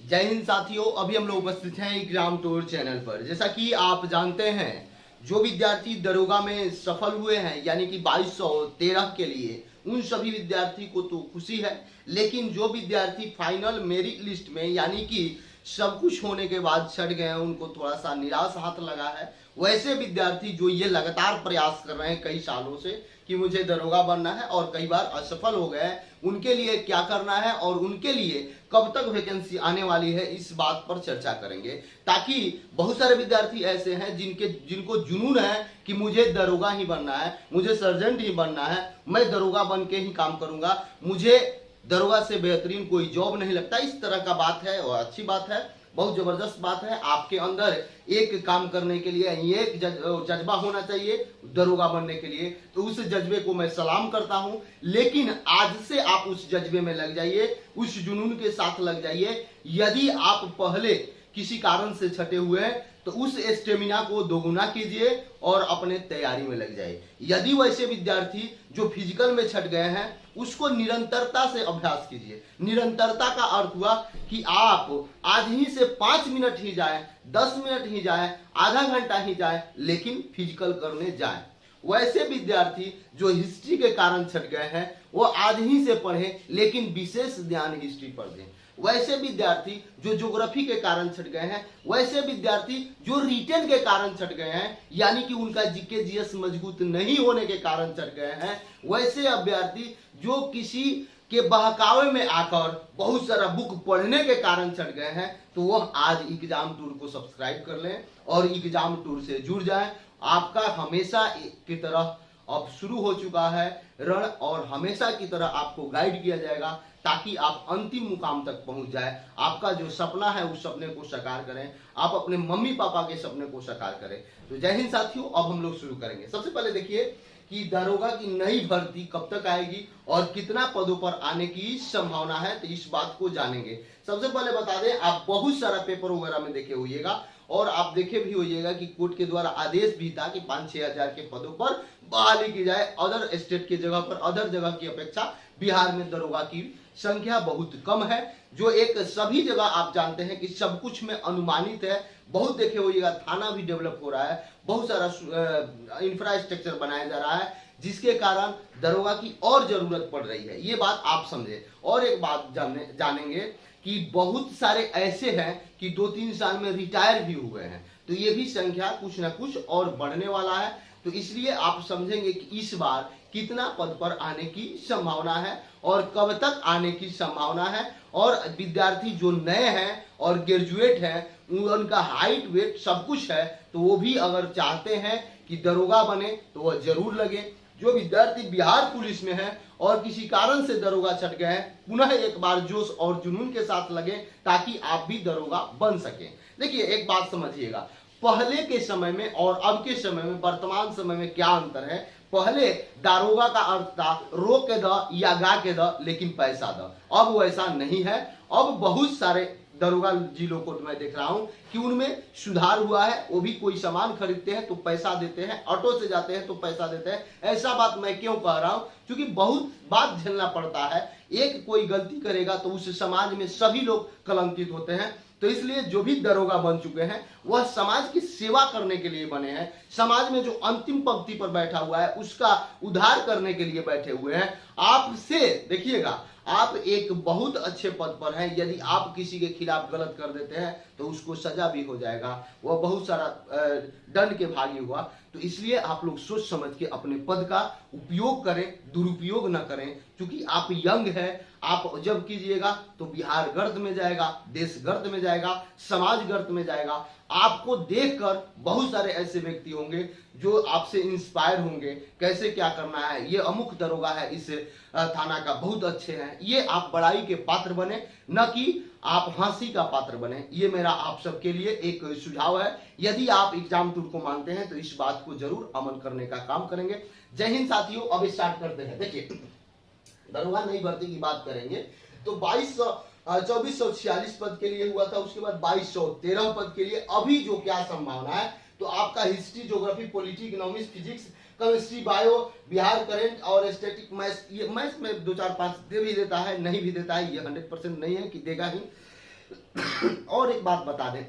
जय हिंद साथियों, अभी हम लोग उपस्थित हैं एग्जाम टूर चैनल पर। जैसा कि आप जानते हैं, जो विद्यार्थी दरोगा में सफल हुए हैं यानी कि 2213 के लिए, उन सभी विद्यार्थी को तो खुशी है, लेकिन जो विद्यार्थी फाइनल मेरिट लिस्ट में यानी कि सब कुछ होने के बाद छट गए हैं, उनको थोड़ा सा निराश हाथ लगा है। वैसे विद्यार्थी जो ये लगातार प्रयास कर रहे हैं कई सालों से कि मुझे दरोगा बनना है और कई बार असफल हो गए हैं, उनके लिए क्या करना है और उनके लिए कब तक वैकेंसी आने वाली है, इस बात पर चर्चा करेंगे। ताकि बहुत सारे विद्यार्थी ऐसे हैं जिनको जुनून है कि मुझे दरोगा ही बनना है, मुझे सर्जेंट ही बनना है, मैं दरोगा बन के ही काम करूंगा, मुझे दरोगा से बेहतरीन कोई जॉब नहीं लगता। इस तरह का बात है और अच्छी बात है, बहुत जबरदस्त बात है। आपके अंदर एक काम करने के लिए एक जज्बा होना चाहिए दरोगा बनने के लिए, तो उस जज्बे को मैं सलाम करता हूं। लेकिन आज से आप उस जज्बे में लग जाइए, उस जुनून के साथ लग जाइए। यदि आप पहले किसी कारण से छटे हुए हैं तो उस स्टेमिना को दोगुना कीजिए और अपने तैयारी में लग जाए। यदि वैसे विद्यार्थी जो फिजिकल में छट गए हैं, उसको निरंतरता से अभ्यास कीजिए। निरंतरता का अर्थ हुआ कि आप आज ही से 5 मिनट ही जाए, 10 मिनट ही जाए, आधा घंटा ही जाए, लेकिन फिजिकल करने जाए। वैसे विद्यार्थी जो हिस्ट्री के कारण छट गए हैं, वो आज ही से पढ़े, लेकिन विशेष ध्यान हिस्ट्री पर दें। वैसे विद्यार्थी जो ज्योग्राफी के कारण छट गए हैं, वैसे विद्यार्थी जो रिटेन के कारण छट गए हैं यानी कि उनका जीके जीएस मजबूत नहीं होने के कारण छट गए हैं, वैसे अभ्यर्थी जो किसी के बहकावे में आकर बहुत सारा बुक पढ़ने के कारण छट गए हैं, तो वह आज एग्जाम टूर को सब्सक्राइब कर लें और एग्जाम टूर से जुड़ जाएं। आपका हमेशा की तरह अब शुरू हो चुका है रण, और हमेशा की तरह आपको गाइड किया जाएगा ताकि आप अंतिम मुकाम तक पहुंच जाए। आपका जो सपना है उस सपने को साकार करें, आप अपने मम्मी पापा के सपने को साकार करें। तो जय हिंद साथियों, अब हम लोग शुरू करेंगे। सबसे पहले देखिए कि दरोगा की नई भर्ती कब तक आएगी और कितना पदों पर आने की संभावना है, तो इस बात को जानेंगे। सबसे पहले बता दें, आप बहुत सारा पेपर वगैरह में देखे होइएगा और आप देखे भी होइएगा कि कोर्ट के द्वारा आदेश भी था कि 5-6 हजार के पदों पर बहाली की जाए। अदर स्टेट की जगह पर, अदर जगह की अपेक्षा बिहार में दरोगा की संख्या बहुत कम है, जो एक सभी जगह आप जानते हैं कि सब कुछ में अनुमानित है। बहुत देखे होइएगा, थाना भी डेवलप हो रहा है, बहुत सारा इंफ्रास्ट्रक्चर बनाया जा रहा है, जिसके कारण दरोगा की और जरूरत पड़ रही है। ये बात आप समझे। और एक बात जानेंगे कि बहुत सारे ऐसे हैं कि 2-3 साल में रिटायर भी हुए हैं, तो ये भी संख्या कुछ ना कुछ और बढ़ने वाला है। तो इसलिए आप समझेंगे कि इस बार कितना पद पर आने की संभावना है और कब तक आने की संभावना है। और विद्यार्थी जो नए हैं और ग्रेजुएट हैं, उनका हाइट वेट सब कुछ है, तो वो भी अगर चाहते हैं कि दरोगा बने तो वह जरूर लगे। जो विद्यार्थी बिहार पुलिस में है और किसी कारण से दरोगा छट गए हैं, पुनः एक बार जोश और जुनून के साथ लगे ताकि आप भी दरोगा बन सकें। देखिए एक बात समझिएगा, पहले के समय में और अब के समय में, वर्तमान समय में क्या अंतर है। पहले दारोगा का अर्थ था रो के द या गा के द, लेकिन पैसा द। अब वैसा नहीं है। अब बहुत सारे दरोगा जिलों को मैं देख रहा हूं कि उनमें सुधार हुआ है। वो भी कोई सामान खरीदते हैं तो पैसा देते हैं, ऑटो से जाते हैं तो पैसा देते हैं। ऐसा बात मैं क्यों कह रहा हूं, क्योंकि बहुत बात झेलना पड़ता है। एक कोई गलती करेगा तो उस समाज में सभी लोग कलंकित होते हैं। तो इसलिए जो भी दरोगा बन चुके हैं वह समाज की सेवा करने के लिए बने हैं। समाज में जो अंतिम पंक्ति पर बैठा हुआ है उसका उद्धार करने के लिए बैठे हुए हैं। आपसे देखिएगा, आप एक बहुत अच्छे पद पर हैं, यदि आप किसी के खिलाफ गलत कर देते हैं तो उसको सजा भी हो जाएगा, वह बहुत सारा दंड के भागी हुआ। तो इसलिए आप लोग सोच समझ के अपने पद का उपयोग करें, दुरुपयोग न करें। क्योंकि आप यंग हैं, आप जब कीजिएगा तो बिहार गर्द में जाएगा, देश गर्द में जाएगा, समाज गर्द में जाएगा। आपको देखकर बहुत सारे ऐसे व्यक्ति होंगे जो आपसे इंस्पायर होंगे, कैसे क्या करना है, ये अमुक दरोगा है इस थाना का, बहुत अच्छे हैं। ये आप बड़ाई के पात्र बने, न कि आप हंसी का पात्र बने। ये मेरा आप सबके लिए एक सुझाव है। यदि आप एग्जाम टूर को मानते हैं तो इस बात को जरूर अमल करने का काम करेंगे। जय हिंद साथियों, अब स्टार्ट करते हैं। देखिए दरोगा नई भर्ती की बात करेंगे तो 2446 पद के लिए हुआ था, उसके बाद 2213 पद के लिए। अभी जो क्या संभावना है, तो आपका history, geography, polity, economics, physics, chemistry, bio, Bihar current और स्टैटिक मैथ्स, ये मैथ्स में 2-4-5 दे भी देता है, नहीं भी देता है। ये 100% नहीं है कि देगा ही। और एक बात बता दें,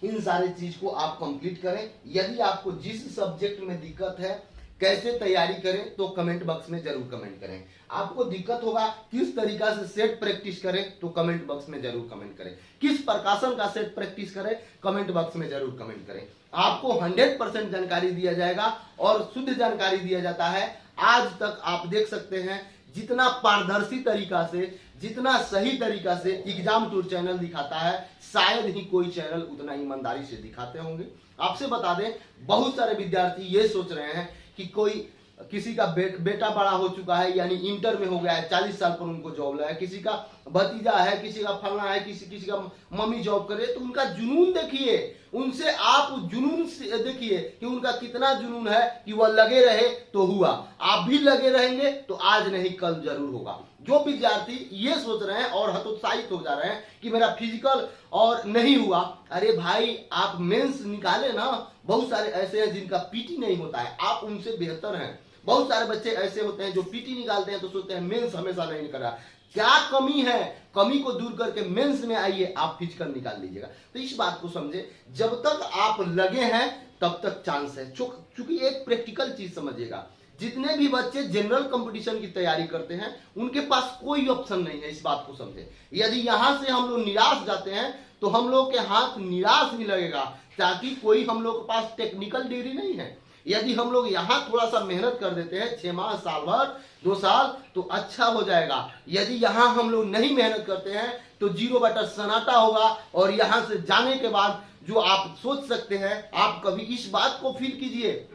इन सारे चीज को आप कंप्लीट करें। यदि आपको जिस सब्जेक्ट में दिक्कत है, कैसे तैयारी करें, तो कमेंट बॉक्स में जरूर कमेंट करें। आपको दिक्कत होगा किस तरीका से सेट प्रैक्टिस करें, तो कमेंट बॉक्स में जरूर कमेंट करें। किस प्रकाशन का सेट प्रैक्टिस करें, कमेंट बॉक्स में जरूर कमेंट करें। आपको 100% जानकारी दिया जाएगा और शुद्ध जानकारी दिया जाता है। आज तक आप देख सकते हैं जितना पारदर्शी तरीका से, जितना सही तरीका से एग्जाम टूर चैनल दिखाता है, शायद ही कोई चैनल उतना ईमानदारी से दिखाते होंगे। आपसे बता दें, बहुत सारे विद्यार्थी ये सोच रहे हैं कि कोई किसी का बेटा बड़ा हो चुका है, यानी इंटर में हो गया है, 40 साल पर उनको जॉब लगा है, किसी का भतीजा है, किसी का फलना है, किसी का मम्मी जॉब करे, तो उनका जुनून देखिए, उनसे आप जुनून देखिए कि उनका कितना जुनून है कि वह लगे रहे तो हुआ। आप भी लगे रहेंगे तो आज नहीं कल जरूर होगा। जो विद्यार्थी ये सोच रहे हैं और हतोत्साहित हो जा रहे हैं कि मेरा फिजिकल और नहीं हुआ, अरे भाई आप मेंस निकाले ना। बहुत सारे ऐसे हैं जिनका पीटी नहीं होता है, आप उनसे बेहतर हैं। बहुत सारे बच्चे ऐसे होते हैं जो पीटी निकालते हैं तो सोचते हैं मेंस हमेशा नहीं करा। क्या कमी है, कमी को दूर करके मेंस में आइए, आप फिजिकल निकाल लीजिएगा। तो इस बात को समझे, जब तक आप लगे हैं तब तक चांस है। चूंकि एक प्रैक्टिकल चीज समझिएगा, जितने भी बच्चे जनरल कंपटीशन की तैयारी करते हैं उनके पास कोई ऑप्शन नहीं है। इस बात को समझे, यदि यहां से हम लोग निराश जाते हैं तो हम लोग के हाथ निराश ही लगेगा, ताकि कोई हम लोग के पास टेक्निकल डिग्री नहीं है। यदि हम लोग यहाँ थोड़ा सा मेहनत कर देते हैं, 6 माह, साल भर, 2 साल, तो अच्छा हो जाएगा। यदि यहाँ हम लोग नहीं मेहनत करते हैं तो 0 सन्नाटा होगा। और यहाँ से जाने के बाद जो आप सोच सकते हैं, आप कभी इस बात को फील कीजिए।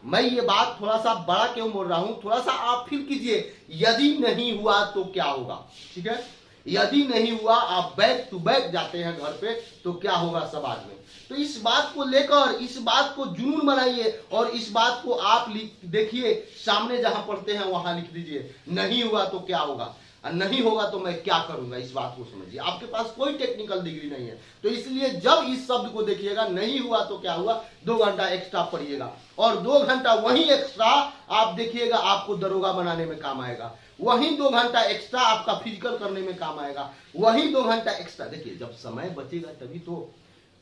मैं ये बात थोड़ा सा बड़ा क्यों बोल रहा हूं, थोड़ा सा आप फील कीजिए, यदि नहीं हुआ तो क्या होगा। ठीक है, यदि नहीं हुआ, आप बैक टू बैक जाते हैं घर पे, तो क्या होगा समाज में। तो इस बात को लेकर, इस बात को जुनून बनाइए और इस बात को आप देखिए, सामने जहां पढ़ते हैं वहां लिख दीजिए, नहीं हुआ तो क्या होगा, नहीं होगा तो मैं क्या करूंगा। इस बात को समझिए, आपके पास कोई टेक्निकल डिग्री नहीं है। तो इसलिए जब इस शब्द को देखिएगा, नहीं हुआ तो क्या हुआ, 2 घंटा एक्स्ट्रा पढ़िएगा और 2 घंटा वही एक्स्ट्रा आप देखिएगा आपको दरोगा बनाने में काम आएगा। वही 2 घंटा एक्स्ट्रा आपका फिजिकल करने में काम आएगा। वही 2 घंटा एक्स्ट्रा, देखिए जब समय बचेगा तभी तो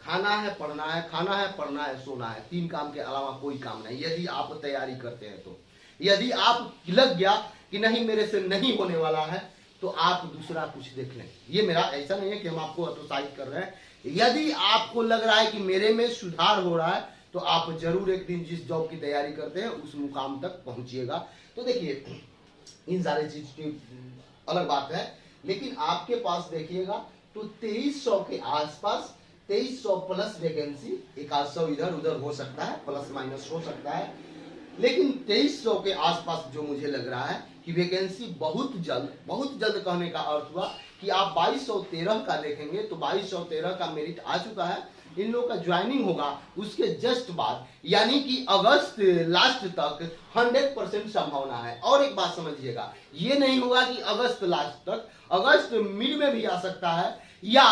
खाना है, पढ़ना है, खाना है, पढ़ना है, सोना है, 3 काम के अलावा कोई काम नहीं। यदि आप तैयारी करते हैं तो, यदि आप लग गया कि नहीं मेरे से नहीं होने वाला है, तो आप दूसरा कुछ देख लें। ये मेरा ऐसा नहीं है कि हम आपको हतोत्साहित कर रहे हैं। यदि आपको लग रहा है कि मेरे में सुधार हो रहा है, तो आप जरूर एक दिन जिस जॉब की तैयारी करते हैं उस मुकाम तक पहुंचिएगा। तो देखिए, इन सारी चीज की अलग बात है, लेकिन आपके पास देखिएगा तो 2300 के आसपास, 2300 प्लस वैकेंसी, 100 इधर उधर हो सकता है, प्लस माइनस हो सकता है, लेकिन 2300 के आसपास जो मुझे लग रहा है कि वैकेंसी बहुत जल्द कहने का अर्थ हुआ कि आप 2213 का देखेंगे तो 2213 का मेरिट आ चुका है। इन लोगों का ज्वाइनिंग होगा उसके जस्ट बाद, यानी कि अगस्त लास्ट तक 100% संभावना है। और एक बात समझिएगा, ये नहीं होगा कि अगस्त लास्ट तक, अगस्त मिड में भी आ सकता है या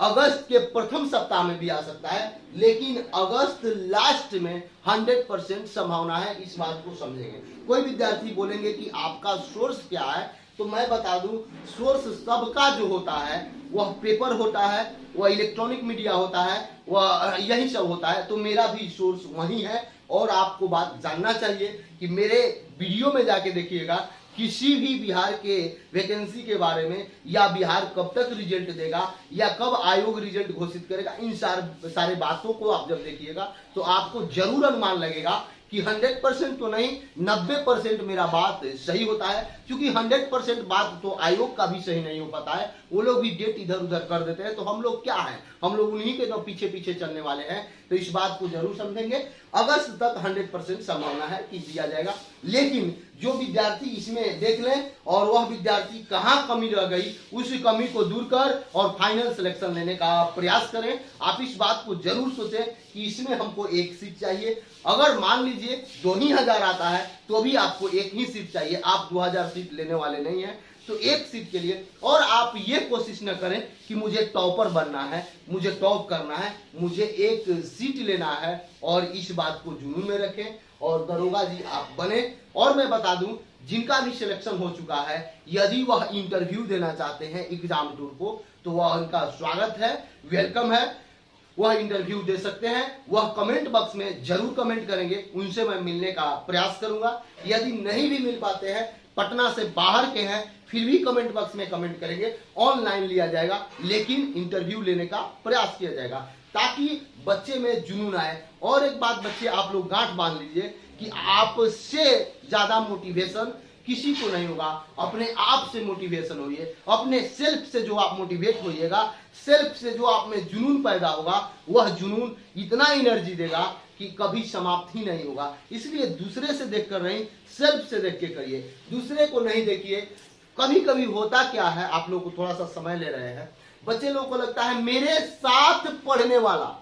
अगस्त के प्रथम सप्ताह में भी आ सकता है, लेकिन अगस्त लास्ट में 100% संभावना है। इस बात को समझेंगे। कोई विद्यार्थी बोलेंगे कि आपका सोर्स क्या है, तो मैं बता दूं, सोर्स सबका जो होता है वह पेपर होता है, वह इलेक्ट्रॉनिक मीडिया होता है, वह यही सब होता है। तो मेरा भी सोर्स वही है। और आपको बात जानना चाहिए कि मेरे वीडियो में जाके देखिएगा, किसी भी बिहार के वैकेंसी के बारे में, या बिहार कब तक रिजल्ट देगा, या कब आयोग रिजल्ट घोषित करेगा, इन सारे बातों को आप जब देखिएगा तो आपको जरूर अनुमान लगेगा कि 100% तो नहीं, 90% मेरा बात सही होता है। क्योंकि 100% बात तो आयोग का भी सही नहीं हो पाता है, वो लोग भी डेट इधर उधर कर देते हैं। तो हम लोग क्या हैं, हम लोग उन्हीं के तो पीछे पीछे चलने वाले हैं। तो इस बात को जरूर समझेंगे। अगस्त तक 100% संभावना है कि दिया जाएगा। लेकिन जो विद्यार्थी इसमें देख लें और वह विद्यार्थी कहां कमी रह गई, उस कमी को दूर कर और फाइनल सिलेक्शन लेने का प्रयास करें। आप इस बात को जरूर सोचें कि इसमें हमको 1 सीट चाहिए। अगर मान लीजिए 2000 आता है तो भी आपको 1 ही सीट चाहिए, आप 2000 सीट लेने वाले नहीं है। तो 1 सीट के लिए, और आप ये कोशिश न करें कि मुझे टॉपर बनना है, मुझे टॉप करना है, मुझे 1 सीट लेना है। और इस बात को जुनून में रखें और दरोगा जी आप बने। और मैं बता दूं, जिनका भी सिलेक्शन हो चुका है, यदि वह इंटरव्यू देना चाहते हैं एग्जाम टूर को, तो वह उनका स्वागत है, वेलकम है, वह इंटरव्यू दे सकते हैं। वह कमेंट बॉक्स में जरूर कमेंट करेंगे, उनसे मैं मिलने का प्रयास करूंगा। यदि नहीं भी मिल पाते हैं, पटना से बाहर के हैं, फिर भी कमेंट बॉक्स में कमेंट करेंगे, ऑनलाइन लिया जाएगा, लेकिन इंटरव्यू लेने का प्रयास किया जाएगा ताकि बच्चे में जुनून आए। और एक बात बच्चे, आप लोग गांठ बांध लीजिए कि आपसे ज्यादा मोटिवेशन किसी को नहीं होगा। अपने आप से मोटिवेशन होइए, अपने सेल्फ से जो आप मोटिवेट होइएगा, सेल्फ से जो आप में जुनून पैदा होगा, वह जुनून इतना एनर्जी देगा कि कभी समाप्त ही नहीं होगा। इसलिए दूसरे से देखकर नहीं, सेल्फ से देख के करिए, दूसरे को नहीं देखिए। कभी कभी होता क्या है, आप लोग को थोड़ा सा समय ले रहे हैं, बच्चे लोगों को लगता है मेरे साथ पढ़ने वाला,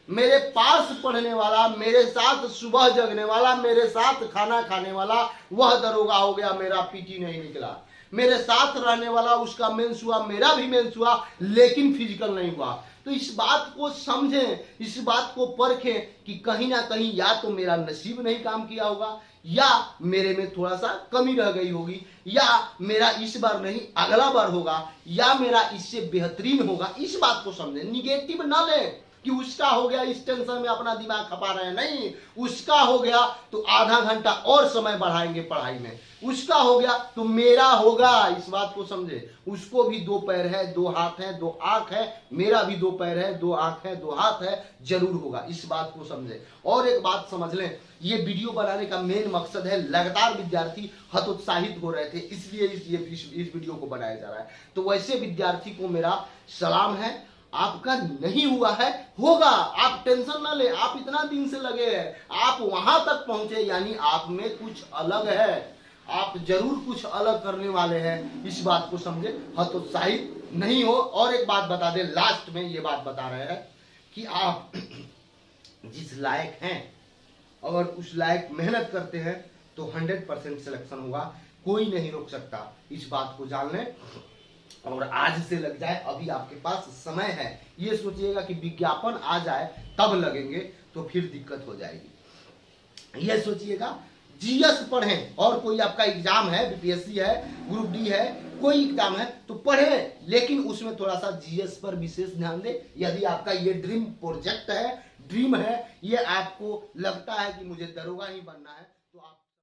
मेरे पास पढ़ने वाला, मेरे साथ सुबह जगने वाला, मेरे साथ खाना खाने वाला, वह दरोगा हो गया, मेरा पीटी नहीं निकला। मेरे साथ रहने वाला, उसका मेंस हुआ, मेरा भी मेंस हुआ, लेकिन फिजिकल नहीं हुआ। तो इस बात को समझें, इस बात को परखें कि कहीं ना कहीं या तो मेरा नसीब नहीं काम किया होगा, या मेरे में थोड़ा सा कमी रह गई होगी, या मेरा इस बार नहीं अगला बार होगा, या मेरा इससे बेहतरीन होगा। इस बात को समझें, निगेटिव ना लें कि उसका हो गया, इस टेंशन में अपना दिमाग खपा रहे हैं। नहीं, उसका हो गया तो आधा घंटा और समय बढ़ाएंगे पढ़ाई में, उसका हो गया तो मेरा होगा। इस बात को समझे, उसको भी 2 पैर है, 2 हाथ है, 2 आंख है, मेरा भी 2 पैर है, 2 आंख है, 2 हाथ है, जरूर होगा। इस बात को समझे। और एक बात समझ लें, ये वीडियो बनाने का मेन मकसद है, लगातार विद्यार्थी हतोत्साहित हो रहे थे, इसलिए इस वीडियो को बनाया जा रहा है। तो वैसे विद्यार्थी को मेरा सलाम है। आपका नहीं हुआ है, होगा, आप टेंशन ना ले। आप इतना दिन से लगे हैं, आप वहां तक पहुंचे, यानी आप में कुछ अलग है, आप जरूर कुछ अलग करने वाले हैं। इस बात को समझे, हतोत्साहित नहीं हो। और एक बात बता दें, लास्ट में ये बात बता रहे हैं कि आप जिस लायक हैं, अगर उस लायक मेहनत करते हैं तो 100% सिलेक्शन होगा, कोई नहीं रोक सकता। इस बात को जान लें और आज से लग जाए, अभी आपके पास समय है। ये सोचिएगा कि विज्ञापन आ जाए तब लगेंगे तो फिर दिक्कत हो जाएगी। ये सोचिएगा, जीएस पढ़ें, और कोई आपका एग्जाम है, बीपीएससी है, ग्रुप डी है, कोई एग्जाम है तो पढ़ें, लेकिन उसमें थोड़ा सा जीएस पर विशेष ध्यान दें। यदि आपका ये ड्रीम प्रोजेक्ट है, ड्रीम है, ये आपको लगता है कि मुझे दरोगा ही बनना है,